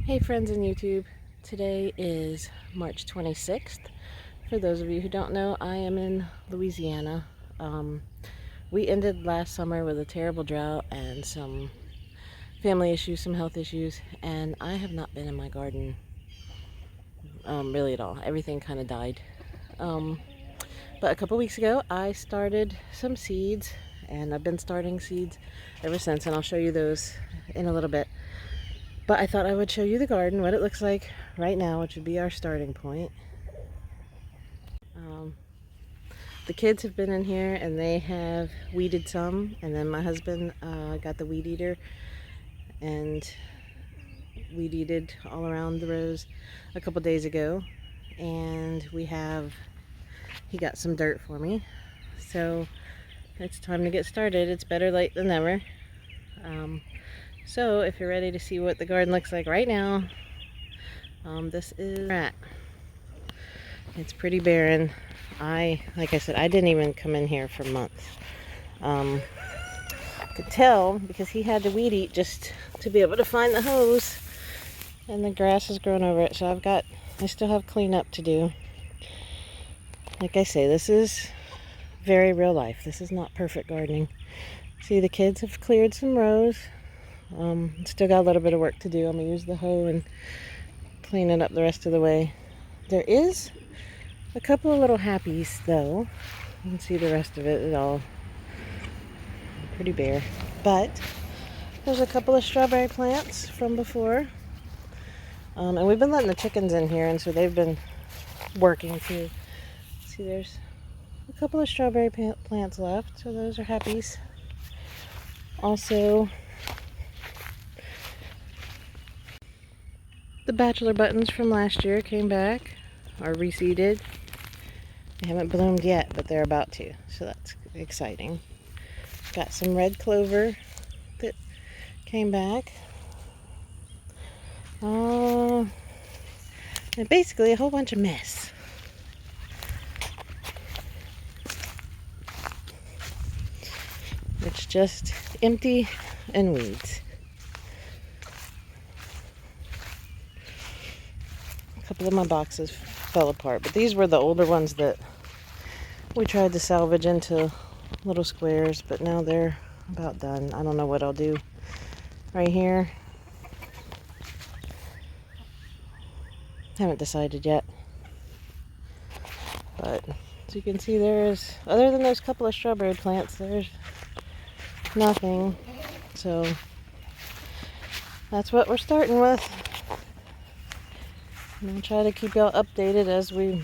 Hey friends in YouTube, today is March 26th. For those of you who don't know, I am in Louisiana. We ended last summer with a terrible drought and some family issues, some health issues, and I have not been in my garden really at all. Everything kind of died. But a couple weeks ago I started some seeds, and I've been starting seeds ever since, and I'll show you those in a little bit. But I thought I would show you the garden, what it looks like right now, which would be our starting point. The kids have been in here and they have weeded some, and then my husband got the weed eater and weed eated all around the rows a couple days ago. And he got some dirt for me. So it's time to get started. It's better late than never. So if you're ready to see what the garden looks like right now, this is where it's pretty barren. Like I said, I didn't even come in here for months. Could tell because he had to weed eat just to be able to find the hose, and the grass has grown over it. So I still have cleanup to do. Like I say, this is very real life. This is not perfect gardening. See, the kids have cleared some rows. Still got a little bit of work to do. I'm gonna use the hoe and clean it up the rest of the way. There is a couple of little happies though. You can see the rest of it is all pretty bare. But there's a couple of strawberry plants from before. And we've been letting the chickens in here, and so they've been working too. See, there's a couple of strawberry plants left, so those are happies. Also, the bachelor buttons from last year came back, are reseeded. They haven't bloomed yet, but they're about to, so that's exciting. Got some red clover that came back. And basically a whole bunch of mess. It's just empty and weeds. A couple of my boxes fell apart, but these were the older ones that we tried to salvage into little squares, but now they're about done. I don't know what I'll do right here. Haven't decided yet. But as you can see, there's, other than those couple of strawberry plants, there's nothing. So that's what we're starting with. And I'll try to keep y'all updated as we...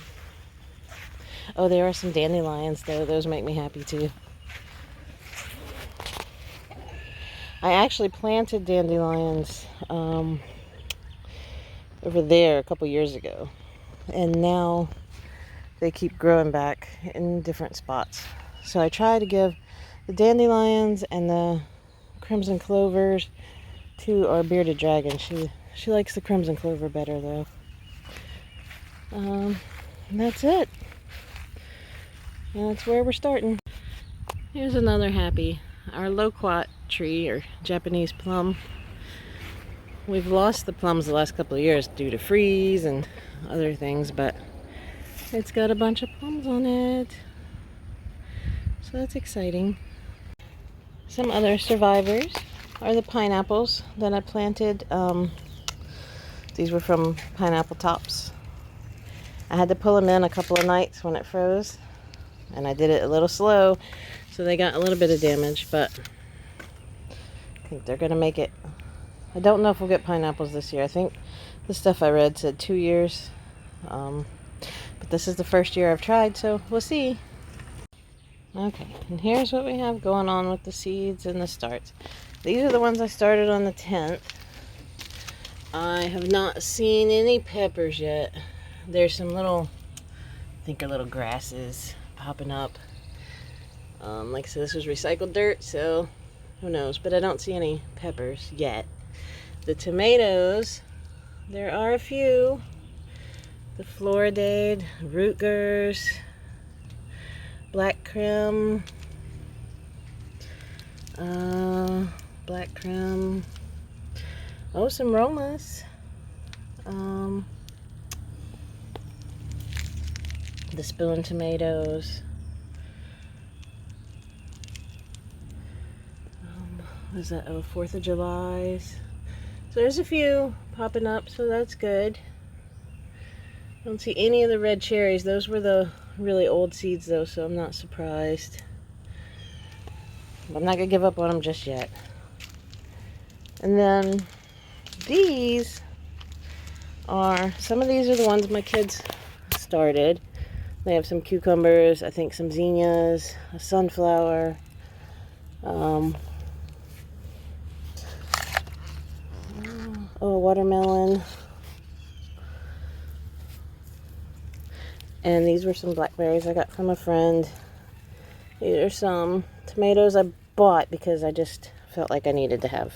Oh, there are some dandelions though. Those make me happy too. I actually planted dandelions over there a couple years ago, and now they keep growing back in different spots. So I try to give the dandelions and the crimson clovers to our bearded dragon. She likes the crimson clover better though. And that's it. And that's where we're starting. Here's another happy. Our loquat tree, or Japanese plum. We've lost the plums the last couple of years due to freeze and other things, but it's got a bunch of plums on it. So that's exciting. Some other survivors are the pineapples that I planted. These were from Pineapple Tops. I had to pull them in a couple of nights when it froze, and I did it a little slow, so they got a little bit of damage, but I think they're gonna make it. I don't know if we'll get pineapples this year. I think the stuff I read said 2 years, but this is the first year I've tried, so we'll see. Okay, and here's what we have going on with the seeds and the starts. These are the ones I started on the 10th. I have not seen any peppers yet. There's some little, I think are little grasses popping up. Like I said, this was recycled dirt, so who knows, but I don't see any peppers yet. The tomatoes, there are a few. The Floridade, Rutgers, Black Creme, oh, some Romas. The spoon tomatoes. What is that? Oh, 4th of July's. So there's a few popping up, so that's good. Don't see any of the red cherries. Those were the really old seeds though, so I'm not surprised. I'm not gonna give up on them just yet. And then these are, some of these are the ones my kids started. They have some cucumbers, I think some zinnias, a sunflower, oh, a watermelon. And these were some blackberries I got from a friend. These are some tomatoes I bought because I just felt like I needed to have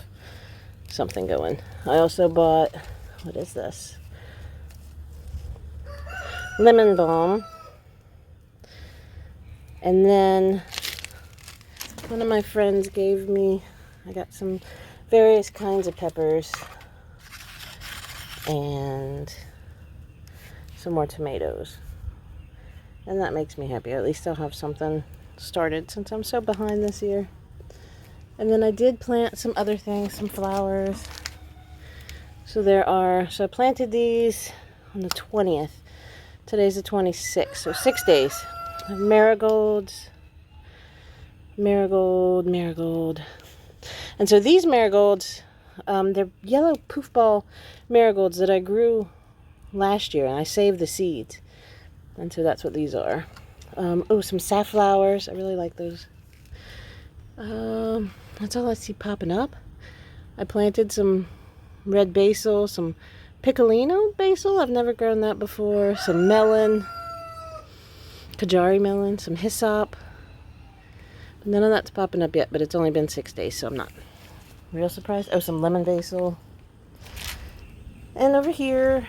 something going. I also bought, what is this? Lemon balm. And then one of my friends gave me, I got some various kinds of peppers and some more tomatoes. And that makes me happy. At least I'll have something started since I'm so behind this year. And then I did plant some other things, some flowers. So I planted these on the 20th. Today's the 26th, so 6 days. I have marigolds, marigold. And so these marigolds, they're yellow poofball marigolds that I grew last year, and I saved the seeds. And so that's what these are. Oh, some safflowers. I really like those. That's all I see popping up. I planted some red basil, some piccolino basil. I've never grown that before. Some melon, Kajari melon, some hyssop. None of that's popping up yet, but it's only been 6 days, so I'm not real surprised. Oh, some lemon basil. And over here,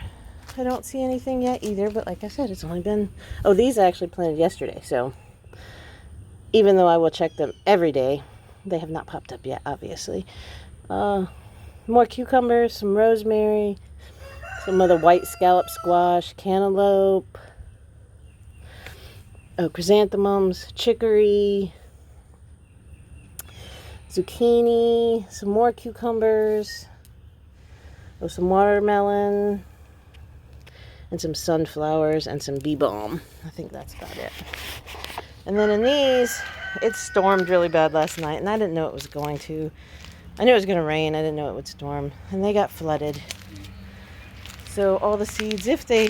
I don't see anything yet either, but like I said, it's only been... Oh, these I actually planted yesterday, so even though I will check them every day, they have not popped up yet, obviously. More cucumbers, some rosemary, some of the white scallop squash, cantaloupe, chrysanthemums, chicory, zucchini, some more cucumbers, some watermelon, and some sunflowers and some bee balm. I think that's about it. And then in these, it stormed really bad last night, and I didn't know it was going to. I knew it was going to rain. I didn't know it would storm, and they got flooded. So all the seeds, if they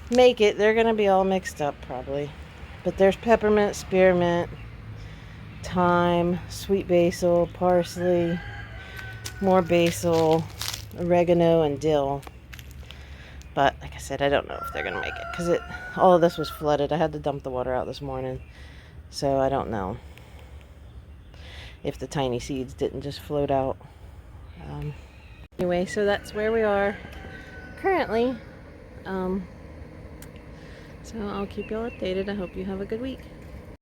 make it, they're going to be all mixed up probably. But there's peppermint, spearmint, thyme, sweet basil, parsley, more basil, oregano, and dill. But like I said, I don't know if they're going to make it because all of this was flooded. I had to dump the water out this morning. So I don't know if the tiny seeds didn't just float out. Anyway, so that's where we are currently. So I'll keep y'all updated. I hope you have a good week.